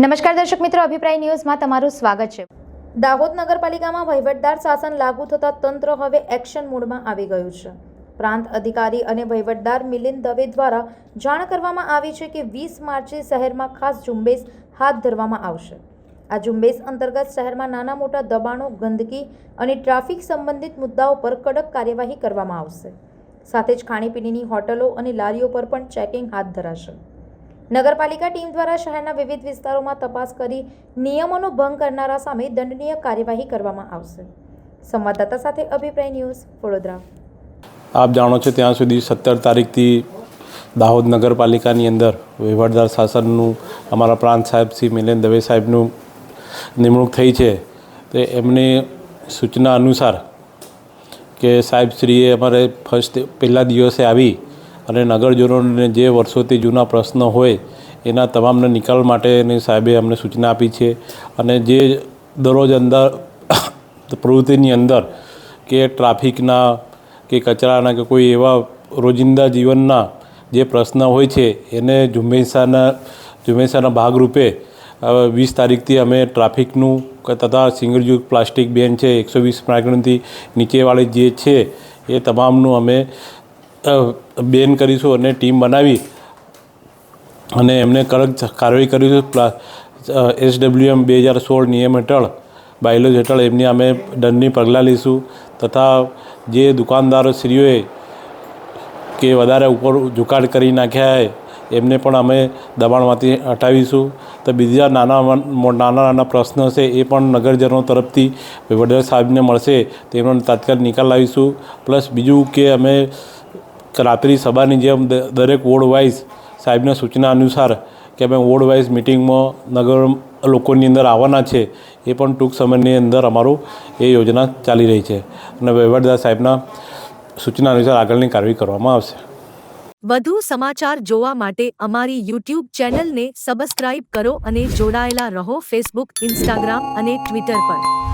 નમસ્કાર દર્શક મિત્રો, અભિપ્રાય ન્યૂઝમાં તમારું સ્વાગત છે। દાહોદ નગરપાલિકામાં વહીવટદાર શાસન લાગુ થતાં તંત્ર હવે એક્શન મોડમાં આવી ગયું છે। પ્રાંત અધિકારી અને વહીવટદાર મિલિંદ દવે દ્વારા જાણ કરવામાં આવી છે કે 20 માર્ચે શહેરમાં ખાસ ઝુંબેશ હાથ ધરવામાં આવશે। આ ઝુંબેશ અંતર્ગત શહેરમાં નાના મોટા દબાણો, ગંદકી અને ટ્રાફિક સંબંધિત મુદ્દાઓ પર કડક કાર્યવાહી કરવામાં આવશે। સાથે જ ખાણીપીણીની હોટલો અને લારીઓ પર પણ ચેકિંગ હાથ ધરાશે। નગરપાલિકા ટીમ દ્વારા શહેરના વિવિધ વિસ્તારોમાં તપાસ કરી નિયમોનો ભંગ કરનારા સામે દંડનીય કાર્યવાહી કરવામાં આવશે। સંવાદદાતા સાથે અભિપ્રાય ન્યૂઝ, વડોદરા। આપ જાણો છો ત્યાં સુધી 17 તારીખથી દાહોદ નગરપાલિકાની અંદર વહીવટદાર શાસનનું અમારા પ્રાંત સાહેબ શ્રી મિલિંદ દવે સાહેબનું નિમણૂક થઈ છે। તો એમની સૂચના અનુસાર કે સાહેબશ્રીએ અમારે પહેલા દિવસે આવી અને નગરજનોને જે વર્ષોથી જૂના પ્રશ્નો હોય એના તમામના નિકાલ માટેની સાહેબે અમને સૂચના આપી છે। અને જે દરરોજ અંદર પ્રવૃત્તિની અંદર કે ટ્રાફિકના કે કચરાના કે કોઈ એવા રોજિંદા જીવનના જે પ્રશ્ન હોય છે એને ઝુંબેશના ભાગરૂપે 20 તારીખથી અમે ટ્રાફિકનું તથા સિંગલ યુઝ પ્લાસ્ટિક બેન છે, 120 માઇક્રોનથી નીચેવાળી જે છે એ તમામનું અમે બેન કરીશું અને ટીમ બનાવી અને એમને કડક કાર્યવાહી કરીશું। SWM 2016 નિયમ હેઠળ, બાયલોજ હેઠળ એમની અમે દંડની પગલાં લઈશું તથા જે દુકાનદારોશ્રીઓએ કે વધારે ઉપર ઝુકાડ કરી નાખ્યા હોય એમને પણ અમે દબાણમાંથી હટાવીશું। તો બીજા નાના પ્રશ્નો છે એ પણ નગરજનો તરફથી વહીવટદાર સાહેબને મળશે તેનો તાત્કાલિક નિકાલ લાવીશું। પ્લસ બીજું કે અમે રાત્રિ સભાની જેમ દરેક વોર્ડ વાઇઝ સાહેબના સૂચના અનુસાર કે અમે વોર્ડ વાઇઝ મિટિંગમાં નગર લોકોની અંદર આવવાના છે, એ પણ ટૂંક સમયની અંદર અમારું એ યોજના ચાલી રહી છે અને વહીવટદાર સાહેબના સૂચના અનુસાર આગળની કાર્યવાહી કરવામાં આવશે। વધુ સમાચાર જોવા માટે અમારી YouTube ચેનલને સબસ્ક્રાઇબ કરો અને જોડાયેલા રહો Facebook, Instagram અને Twitter પર।